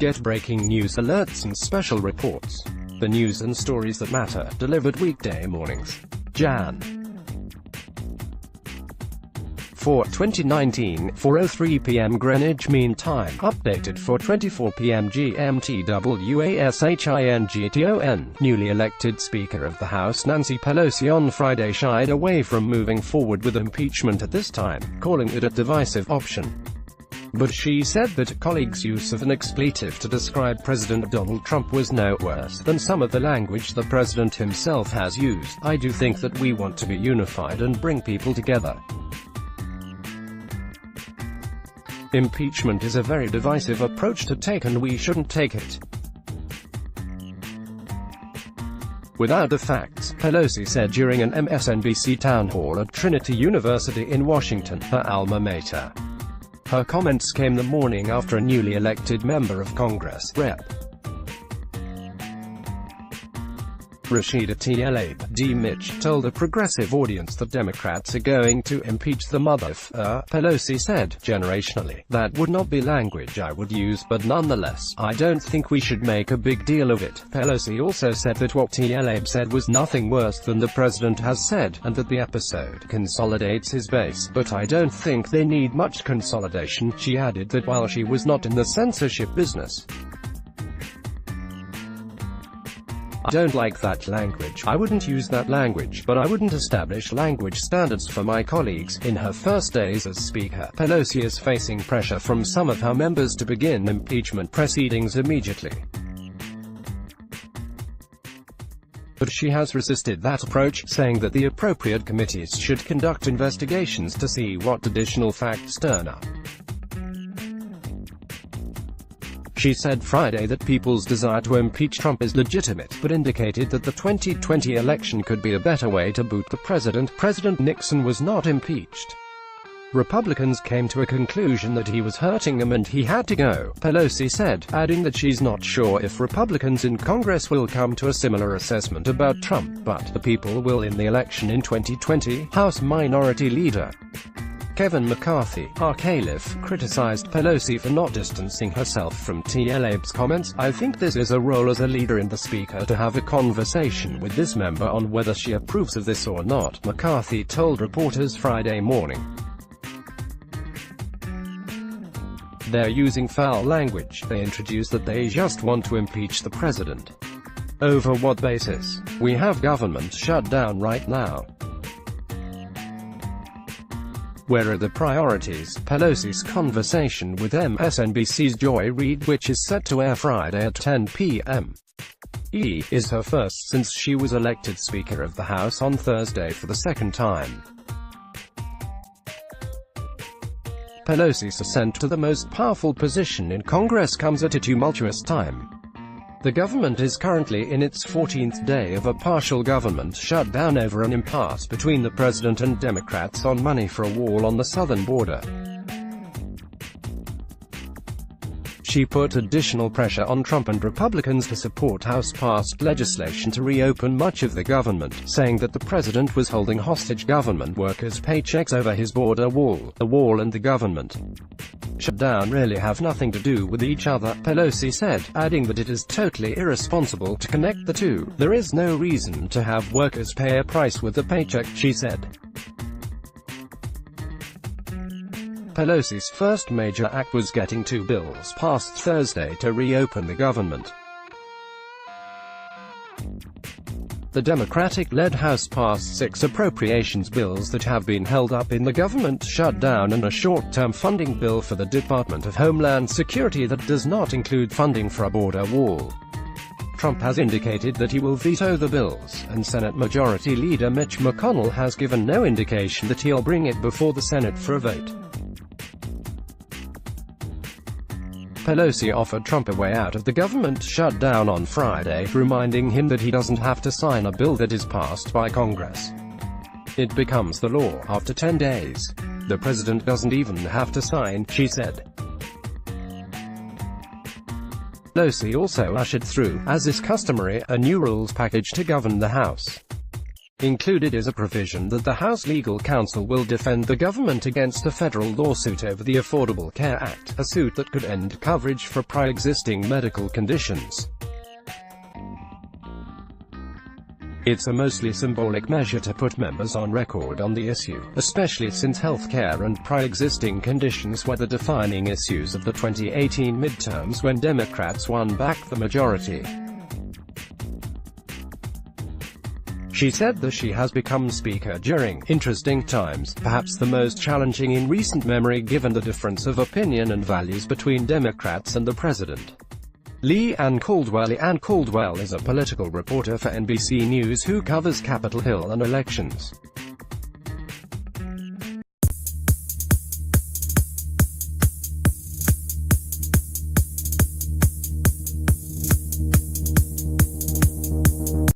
Get breaking news alerts and special reports. The news and stories that matter, delivered weekday mornings. Jan. 4, 2019, 4:03 p.m. Greenwich Mean Time, updated for 24 p.m. GMTWASHINGTON. Newly elected Speaker of the House Nancy Pelosi on Friday shied away from moving forward with impeachment at this time, calling it a divisive option. But she said that colleagues' use of an expletive to describe President Donald Trump was no worse than some of the language the president himself has used. I do think that we want to be unified and bring people together. Impeachment is a very divisive approach to take, and we shouldn't take it without the facts, Pelosi said during an MSNBC town hall at Trinity University in Washington, her alma mater. Her comments came the morning after a newly elected member of Congress, Rep. Rashida Tlaib D. Mitch, told a progressive audience that Democrats are going to impeach the mother of her. Pelosi said, generationally, that would not be language I would use, but nonetheless, I don't think we should make a big deal of it. Pelosi also said that what Tlaib said was nothing worse than the president has said, and that the episode consolidates his base, but I don't think they need much consolidation. She added that while she was not in the censorship business, I don't like that language. I wouldn't use that language, but I wouldn't establish language standards for my colleagues. In her first days as Speaker, Pelosi is facing pressure from some of her members to begin impeachment proceedings immediately. But she has resisted that approach, saying that the appropriate committees should conduct investigations to see what additional facts turn up. She said Friday that people's desire to impeach Trump is legitimate, but indicated that the 2020 election could be a better way to boot the president. President Nixon was not impeached. Republicans came to a conclusion that he was hurting them and he had to go, Pelosi said, adding that she's not sure if Republicans in Congress will come to a similar assessment about Trump, but the people will in the election in 2020. House Minority Leader Kevin McCarthy, RK-Live, criticized Pelosi for not distancing herself from Tlaib's comments. I think this is a role as a leader in the Speaker to have a conversation with this member on whether she approves of this or not, McCarthy told reporters Friday morning. They're using foul language. They introduce that they just want to impeach the president. Over what basis? We have government shut down right now. Where are the priorities? Pelosi's conversation with MSNBC's Joy Reid, which is set to air Friday at 10 p.m. is her first since she was elected Speaker of the House on Thursday for the second time. Pelosi's ascent to the most powerful position in Congress comes at a tumultuous time. The government is currently in its 14th day of a partial government shutdown over an impasse between the president and Democrats on money for a wall on the southern border. She put additional pressure on Trump and Republicans to support House-passed legislation to reopen much of the government, saying that the president was holding hostage government workers' paychecks over his border wall. The wall and the government shutdown really have nothing to do with each other, Pelosi said, adding that it is totally irresponsible to connect the two. There is no reason to have workers pay a price with a paycheck, she said. Pelosi's first major act was getting two bills passed Thursday to reopen the government. The Democratic-led House passed 6 appropriations bills that have been held up in the government shutdown and a short-term funding bill for the Department of Homeland Security that does not include funding for a border wall. Trump has indicated that he will veto the bills, and Senate Majority Leader Mitch McConnell has given no indication that he'll bring it before the Senate for a vote. Pelosi offered Trump a way out of the government shutdown on Friday, reminding him that he doesn't have to sign a bill that is passed by Congress. It becomes the law after 10 days. The president doesn't even have to sign, she said. Pelosi also ushered through, as is customary, a new rules package to govern the House. Included is a provision that the House Legal Counsel will defend the government against a federal lawsuit over the Affordable Care Act, a suit that could end coverage for pre-existing medical conditions. It's a mostly symbolic measure to put members on record on the issue, especially since health care and pre-existing conditions were the defining issues of the 2018 midterms when Democrats won back the majority. She said that she has become Speaker during interesting times, perhaps the most challenging in recent memory given the difference of opinion and values between Democrats and the president. Leanne Caldwell is a political reporter for NBC News who covers Capitol Hill and elections.